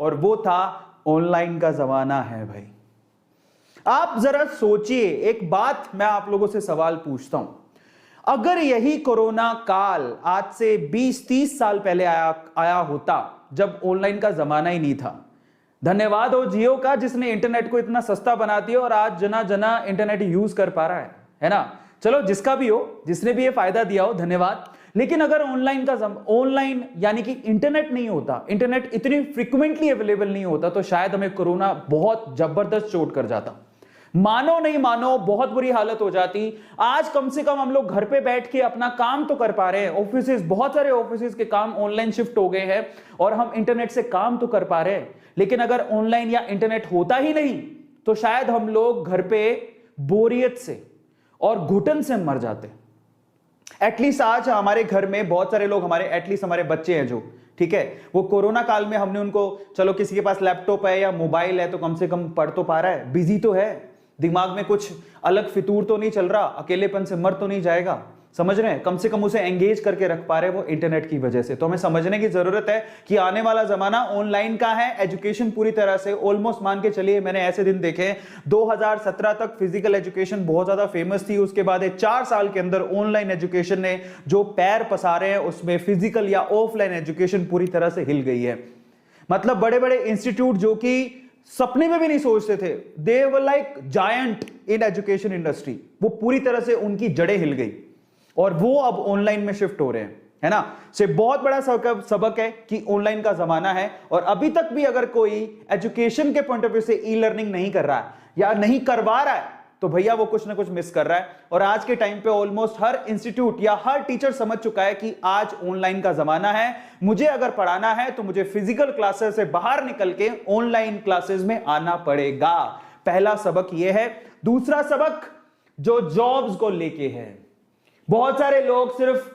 और वो था ऑनलाइन का जमाना है भाई। आप जरा सोचिए, एक बात मैं आप लोगों से सवाल पूछता हूं, अगर यही कोरोना काल आज से 20-30 साल पहले आया होता, जब ऑनलाइन का जमाना ही नहीं था। धन्यवाद हो जियो का जिसने इंटरनेट को इतना सस्ता बना दिया और आज जना जना इंटरनेट यूज कर पा रहा है ना। चलो जिसका भी हो, जिसने भी ये फायदा दिया हो, धन्यवाद। लेकिन अगर ऑनलाइन यानी कि इंटरनेट नहीं होता, इंटरनेट इतनी फ्रीक्वेंटली अवेलेबल नहीं होता, तो शायद हमें कोरोना बहुत जबरदस्त चोट कर जाता। मानो नहीं मानो, बहुत बुरी हालत हो जाती। आज कम से कम हम लोग घर पे बैठ के अपना काम तो कर पा रहे हैं। ऑफिसेज, बहुत सारे ऑफिसेज के काम ऑनलाइन शिफ्ट हो गए हैं और हम इंटरनेट से काम तो कर पा रहे हैं। लेकिन अगर ऑनलाइन या इंटरनेट होता ही नहीं तो शायद हम लोग घर पे बोरियत से और घुटन से मर जाते। एटलीस्ट आज हमारे घर में बहुत सारे लोग, एटलीस्ट हमारे बच्चे हैं जो, ठीक है, वो कोरोना काल में हमने उनको, चलो किसी के पास लैपटॉप है या मोबाइल है तो कम से कम पढ़ तो पा रहा है, बिजी तो है, दिमाग में कुछ अलग फितूर तो नहीं चल रहा, अकेलेपन से मर तो नहीं जाएगा, समझ रहे हैं, कम से कम उसे एंगेज करके रख पा रहे वो इंटरनेट की वजह से। तो हमें समझने की जरूरत है कि आने वाला जमाना ऑनलाइन का है। एजुकेशन पूरी तरह से ऑलमोस्ट, मान के चलिए, मैंने ऐसे दिन देखे 2017 तक फिजिकल एजुकेशन बहुत ज्यादा फेमस थी, उसके बाद 4 साल के अंदर ऑनलाइन एजुकेशन ने जो पैर पसारे हैं उसमें फिजिकल या ऑफलाइन एजुकेशन पूरी तरह से हिल गई है। मतलब बड़े बड़े इंस्टीट्यूट जो कि सपने में भी नहीं सोचते थे, they were like giant in education industry, वो पूरी तरह से उनकी जड़ें हिल गई और वो अब ऑनलाइन में शिफ्ट हो रहे हैं, है ना। से बहुत बड़ा सबक है कि ऑनलाइन का जमाना है। और अभी तक भी अगर कोई एजुकेशन के पॉइंट ऑफ व्यू से ई लर्निंग नहीं कर रहा है या नहीं करवा रहा है तो भैया वो कुछ ना कुछ मिस कर रहा है। और आज के टाइम पे ऑलमोस्ट हर इंस्टीट्यूट या हर टीचर समझ चुका है कि आज ऑनलाइन का जमाना है, मुझे अगर पढ़ाना है तो मुझे फिजिकल क्लासेस से बाहर निकल के ऑनलाइन क्लासेस में आना पड़ेगा। पहला सबक यह है। दूसरा सबक जो जॉब्स को लेके है, बहुत सारे लोग सिर्फ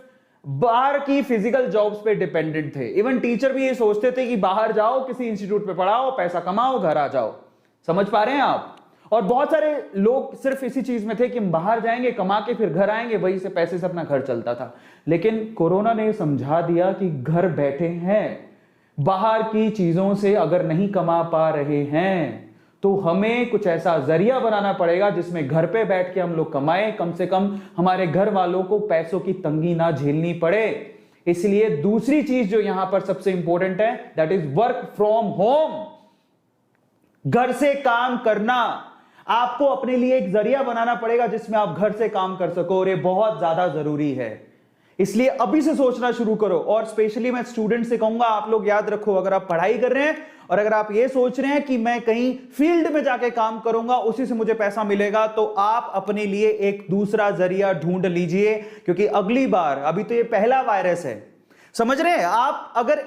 बाहर की फिजिकल जॉब्स पे डिपेंडेंट थे। इवन टीचर भी ये सोचते थे कि बाहर जाओ, किसी इंस्टीट्यूट पे पढ़ाओ, पैसा कमाओ, घर आ जाओ। समझ पा रहे हैं आप। और बहुत सारे लोग सिर्फ इसी चीज में थे कि हम बाहर जाएंगे, कमा के फिर घर आएंगे, वही से पैसे से अपना घर चलता था। लेकिन कोरोना ने समझा दिया कि घर बैठे हैं, बाहर की चीजों से अगर नहीं कमा पा रहे हैं तो हमें कुछ ऐसा जरिया बनाना पड़ेगा जिसमें घर पे बैठ के हम लोग कमाएं, कम से कम हमारे घर वालों को पैसों की तंगी ना झेलनी पड़े। इसलिए दूसरी चीज जो यहां पर सबसे इंपॉर्टेंट है, that is work from home. घर से काम करना, आपको अपने लिए एक जरिया बनाना पड़ेगा जिसमें आप घर से काम कर सको, और ये बहुत ज्यादा जरूरी है। इसलिए अभी से सोचना शुरू करो। और स्पेशली मैं स्टूडेंट से कहूंगा, आप लोग याद रखो, अगर आप पढ़ाई कर रहे हैं और अगर आप ये सोच रहे हैं कि मैं कहीं फील्ड में जाके काम करूंगा, उसी से मुझे पैसा मिलेगा, तो आप अपने लिए एक दूसरा जरिया ढूंढ लीजिए। क्योंकि अगली बार, अभी तो ये पहला वायरस है, समझ रहे हैं आप, अगर